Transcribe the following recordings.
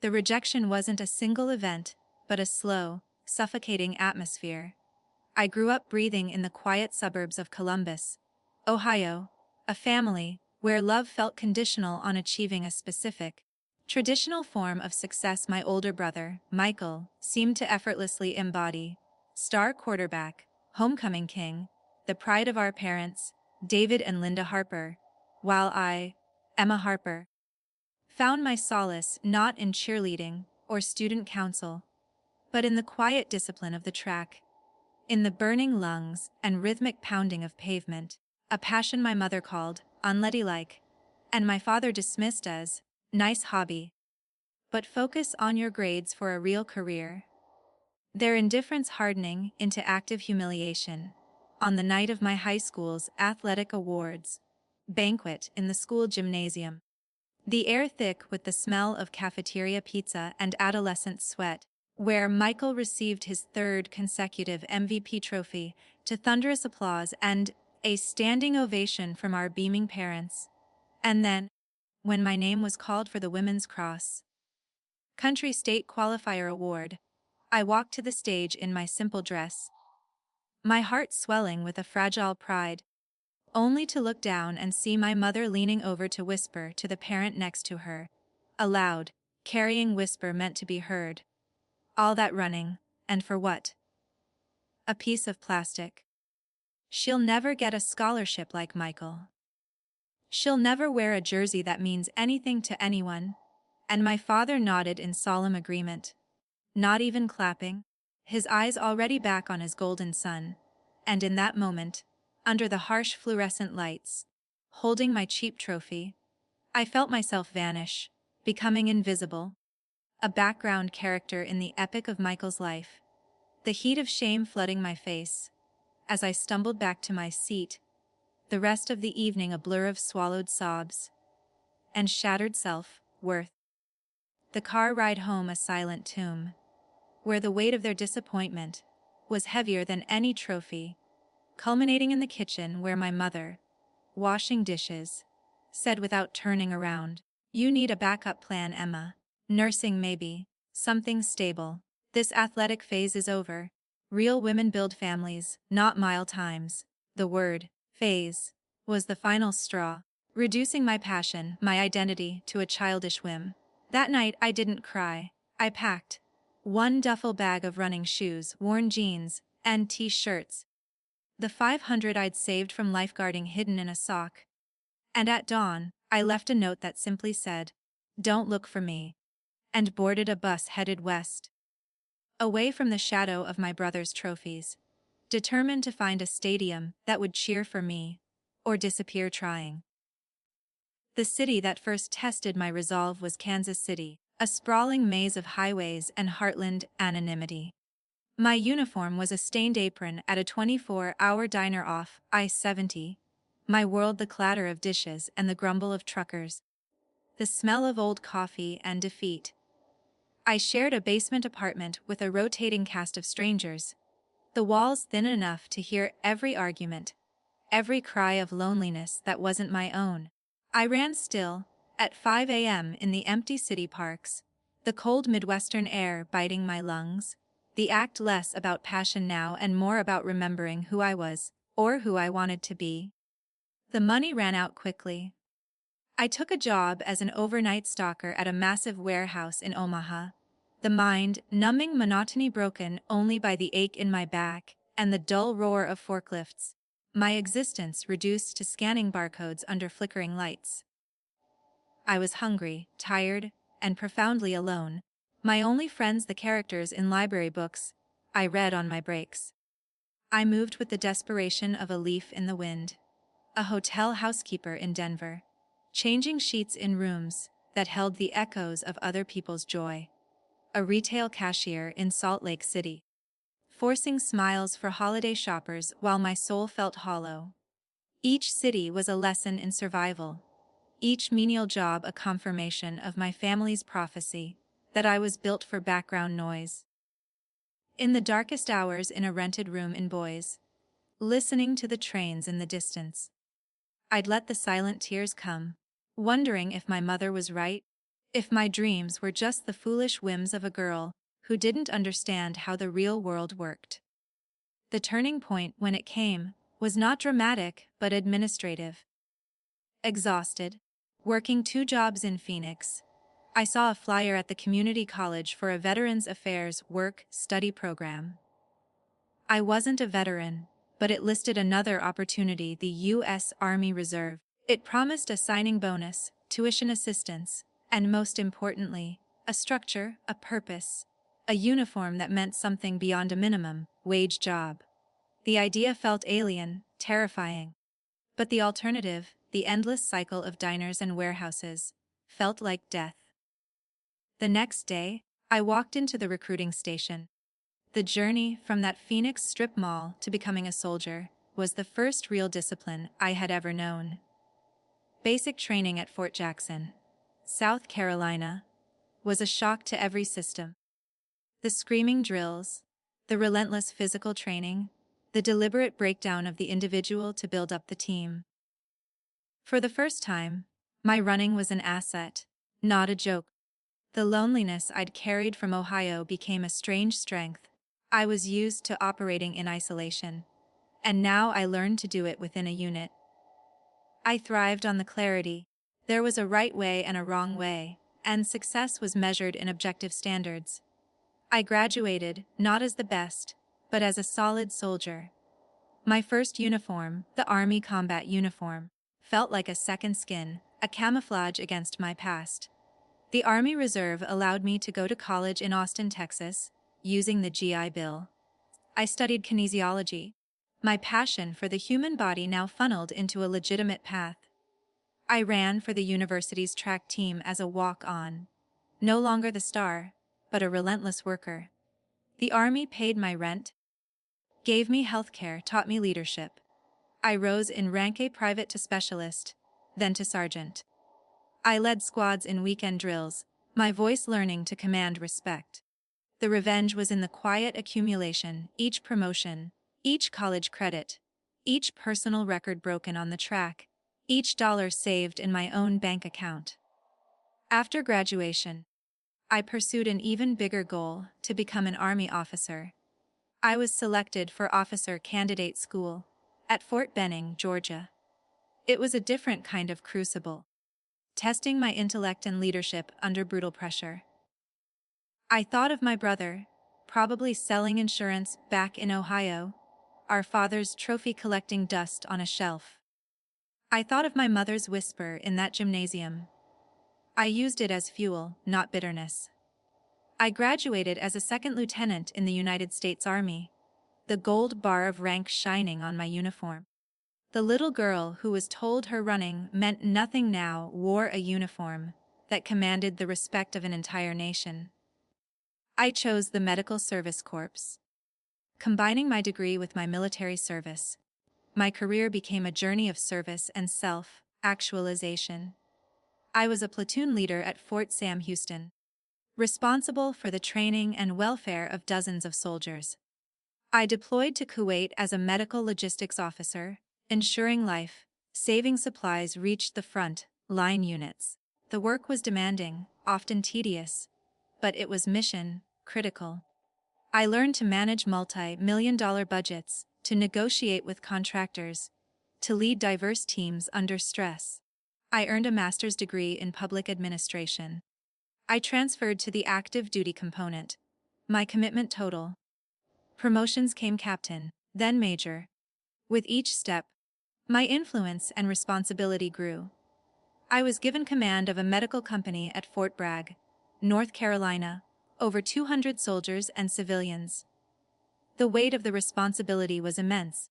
The rejection wasn't a single event, but a slow, suffocating atmosphere. I grew up breathing in the quiet suburbs of Columbus, Ohio, a family where love felt conditional on achieving a specific, traditional form of success. My older brother, Michael, seemed to effortlessly embody. Star quarterback, homecoming king, the pride of our parents, David and Linda Harper, while I, Emma Harper, found my solace not in cheerleading or student council, but in the quiet discipline of the track, in the burning lungs and rhythmic pounding of pavement, a passion my mother called unladylike, and my father dismissed as nice hobby. But focus on your grades for a real career. Their indifference hardening into active humiliation. On the night of my high school's athletic awards banquet in the school gymnasium, the air thick with the smell of cafeteria pizza and adolescent sweat, where Michael received his third consecutive MVP trophy, to thunderous applause and a standing ovation from our beaming parents. And then, when my name was called for the Women's Cross Country State Qualifier Award, I walked to the stage in my simple dress, my heart swelling with a fragile pride, only to look down and see my mother leaning over to whisper to the parent next to her, a loud, carrying whisper meant to be heard. All that running, and for what? A piece of plastic. She'll never get a scholarship like Michael. She'll never wear a jersey that means anything to anyone. And my father nodded in solemn agreement, not even clapping, his eyes already back on his golden son. And in that moment, under the harsh fluorescent lights, holding my cheap trophy, I felt myself vanish, becoming invisible, a background character in the epic of Michael's life, the heat of shame flooding my face. As I stumbled back to my seat, the rest of the evening a blur of swallowed sobs and shattered self-worth. The car ride home a silent tomb, where the weight of their disappointment was heavier than any trophy, culminating in the kitchen where my mother, washing dishes, said without turning around, "You need a backup plan, Emma. Nursing maybe, something stable. This athletic phase is over. Real women build families, not mile times." The word, phase, was the final straw, reducing my passion, my identity, to a childish whim. That night I didn't cry. I packed one duffel bag of running shoes, worn jeans, and t-shirts, the 500 I'd saved from lifeguarding hidden in a sock. And at dawn, I left a note that simply said, "Don't look for me," and boarded a bus headed west, away from the shadow of my brother's trophies, determined to find a stadium that would cheer for me, or disappear trying. The city that first tested my resolve was Kansas City, a sprawling maze of highways and heartland anonymity. My uniform was a stained apron at a 24-hour diner off I-70, my world the clatter of dishes and the grumble of truckers, the smell of old coffee and defeat. I shared a basement apartment with a rotating cast of strangers, the walls thin enough to hear every argument, every cry of loneliness that wasn't my own. I ran still, at 5 a.m. in the empty city parks, the cold Midwestern air biting my lungs, the act less about passion now and more about remembering who I was, or who I wanted to be. The money ran out quickly. I took a job as an overnight stalker at a massive warehouse in Omaha, the mind-numbing monotony broken only by the ache in my back and the dull roar of forklifts, my existence reduced to scanning barcodes under flickering lights. I was hungry, tired, and profoundly alone. My only friends the characters in library books I read on my breaks. I moved with the desperation of a leaf in the wind. A hotel housekeeper in Denver, changing sheets in rooms that held the echoes of other people's joy. A retail cashier in Salt Lake City, forcing smiles for holiday shoppers while my soul felt hollow. Each city was a lesson in survival, each menial job a confirmation of my family's prophecy that I was built for background noise. In the darkest hours in a rented room in Boise, listening to the trains in the distance, I'd let the silent tears come, wondering if my mother was right, if my dreams were just the foolish whims of a girl who didn't understand how the real world worked. The turning point, when it came, was not dramatic but administrative. Exhausted, working 2 jobs in Phoenix, I saw a flyer at the community college for a Veterans Affairs work-study program. I wasn't a veteran, but it listed another opportunity: the U.S. Army Reserve. It promised a signing bonus, tuition assistance, and most importantly, a structure, a purpose, a uniform that meant something beyond a minimum wage job. The idea felt alien, terrifying. But the alternative, the endless cycle of diners and warehouses, felt like death. The next day, I walked into the recruiting station. The journey from that Phoenix strip mall to becoming a soldier was the first real discipline I had ever known. Basic training at Fort Jackson, South Carolina, was a shock to every system. The screaming drills, the relentless physical training, the deliberate breakdown of the individual to build up the team. For the first time, my running was an asset, not a joke. The loneliness I'd carried from Ohio became a strange strength. I was used to operating in isolation, and now I learned to do it within a unit. I thrived on the clarity. There was a right way and a wrong way, and success was measured in objective standards. I graduated, not as the best, but as a solid soldier. My first uniform, the Army combat uniform, felt like a second skin, a camouflage against my past. The Army Reserve allowed me to go to college in Austin, Texas, using the GI Bill. I studied kinesiology. My passion for the human body now funneled into a legitimate path. I ran for the university's track team as a walk-on. No longer the star, but a relentless worker. The Army paid my rent, gave me healthcare, taught me leadership. I rose in rank, a private to specialist, then to sergeant. I led squads in weekend drills, my voice learning to command respect. The revenge was in the quiet accumulation: each promotion, each college credit, each personal record broken on the track, each dollar saved in my own bank account. After graduation, I pursued an even bigger goal: to become an Army officer. I was selected for officer candidate school at Fort Benning, Georgia. It was a different kind of crucible, testing my intellect and leadership under brutal pressure. I thought of my brother, probably selling insurance back in Ohio, our father's trophy collecting dust on a shelf. I thought of my mother's whisper in that gymnasium. I used it as fuel, not bitterness. I graduated as a second lieutenant in the United States Army, the gold bar of rank shining on my uniform. The little girl who was told her running meant nothing now wore a uniform that commanded the respect of an entire nation. I chose the Medical Service Corps. Combining my degree with my military service, my career became a journey of service and self-actualization. I was a platoon leader at Fort Sam Houston, responsible for the training and welfare of dozens of soldiers. I deployed to Kuwait as a medical logistics officer, ensuring life-saving supplies reached the front line units. The work was demanding, often tedious, but it was mission critical. I learned to manage multi-million-dollar budgets, to negotiate with contractors, to lead diverse teams under stress. I earned a master's degree in public administration. I transferred to the active duty component. My commitment total. Promotions came captain, then major. With each step, my influence and responsibility grew. I was given command of a medical company at Fort Bragg, North Carolina, over 200 soldiers and civilians. The weight of the responsibility was immense.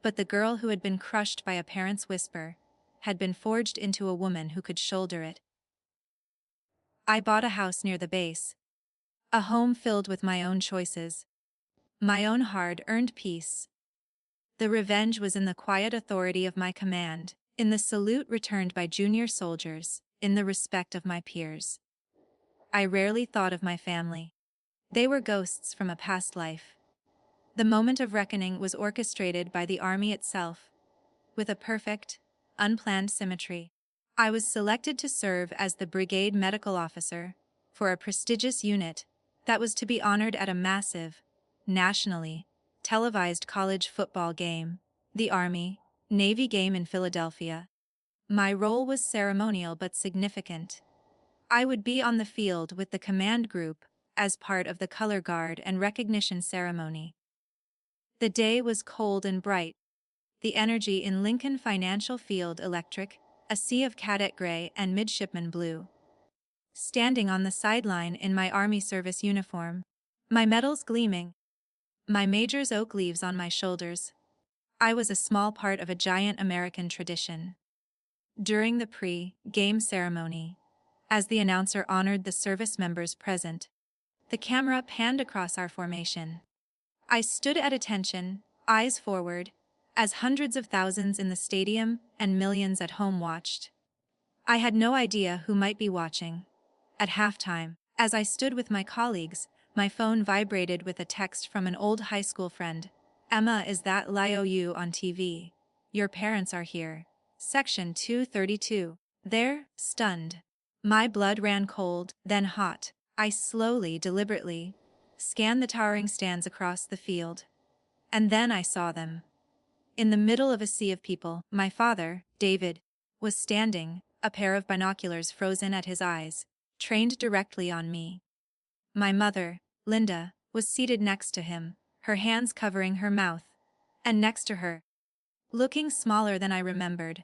But the girl who had been crushed by a parent's whisper had been forged into a woman who could shoulder it. I bought a house near the base, a home filled with my own choices, my own hard-earned peace. The revenge was in the quiet authority of my command, in the salute returned by junior soldiers, in the respect of my peers. I rarely thought of my family. They were ghosts from a past life. The moment of reckoning was orchestrated by the Army itself, with a perfect, unplanned symmetry. I was selected to serve as the brigade medical officer for a prestigious unit that was to be honored at a massive, nationally televised college football game, the Army-Navy game in Philadelphia. My role was ceremonial but significant. I would be on the field with the command group as part of the color guard and recognition ceremony. The day was cold and bright, the energy in Lincoln Financial Field electric, a sea of cadet gray and midshipman blue. Standing on the sideline in my Army service uniform, my medals gleaming, my major's oak leaves on my shoulders, I was a small part of a giant American tradition. During the pre-game ceremony, as the announcer honored the service members present, the camera panned across our formation. I stood at attention, eyes forward, as hundreds of thousands in the stadium and millions at home watched. I had no idea who might be watching. At halftime, as I stood with my colleagues, my phone vibrated with a text from an old high school friend. "Emma, is that Liu on TV? Your parents are here." Section 232. There, stunned. My blood ran cold, then hot. I slowly, deliberately, scanned the towering stands across the field. And then I saw them. In the middle of a sea of people, my father, David, was standing, a pair of binoculars frozen at his eyes, trained directly on me. My mother, Linda, was seated next to him, her hands covering her mouth. And next to her, looking smaller than I remembered,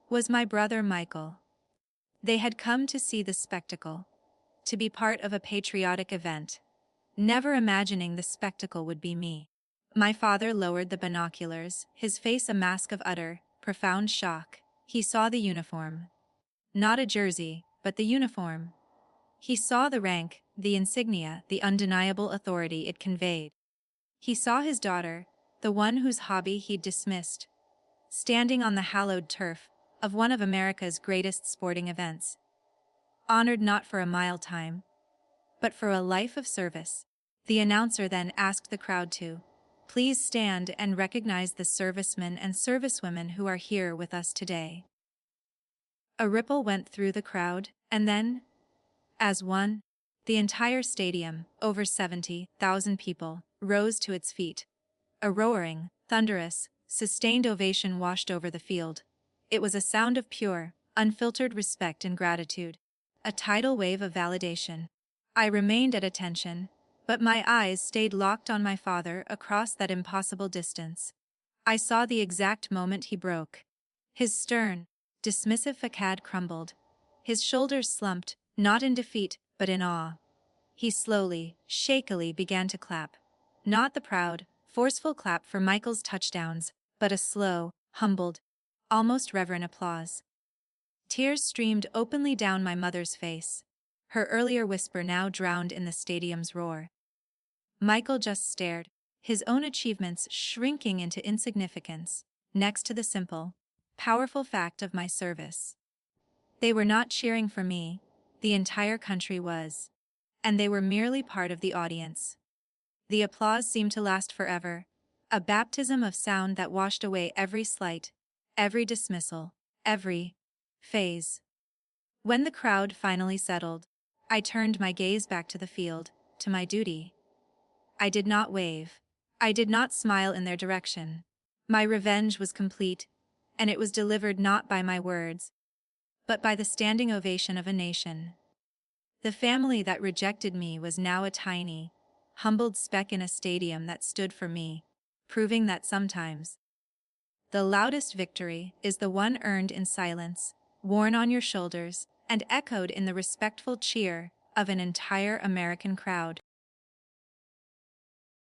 was my brother Michael. They had come to see the spectacle, to be part of a patriotic event, never imagining the spectacle would be me. My father lowered the binoculars, his face a mask of utter, profound shock. He saw the uniform. Not a jersey, but the uniform. He saw the rank, the insignia, the undeniable authority it conveyed. He saw his daughter, the one whose hobby he'd dismissed, standing on the hallowed turf of one of America's greatest sporting events. Honored not for a mile time, but for a life of service. The announcer then asked the crowd to please stand and recognize the servicemen and servicewomen who are here with us today. A ripple went through the crowd, and then, as one, the entire stadium, over 70,000 people, rose to its feet. A roaring, thunderous, sustained ovation washed over the field. It was a sound of pure, unfiltered respect and gratitude. A tidal wave of validation. I remained at attention, but my eyes stayed locked on my father across that impossible distance. I saw the exact moment he broke. His stern, dismissive facade crumbled. His shoulders slumped, not in defeat, but in awe. He slowly, shakily began to clap. Not the proud, forceful clap for Michael's touchdowns, but a slow, humbled, almost reverent applause. Tears streamed openly down my mother's face, her earlier whisper now drowned in the stadium's roar. Michael just stared, his own achievements shrinking into insignificance, next to the simple, powerful fact of my service. They were not cheering for me, the entire country was. And they were merely part of the audience. The applause seemed to last forever, a baptism of sound that washed away every slight, every dismissal, every phase. When the crowd finally settled, I turned my gaze back to the field, to my duty. I did not wave. I did not smile in their direction. My revenge was complete, and it was delivered not by my words, but by the standing ovation of a nation. The family that rejected me was now a tiny, humbled speck in a stadium that stood for me, proving that sometimes the loudest victory is the one earned in silence, worn on your shoulders, and echoed in the respectful cheer of an entire American crowd.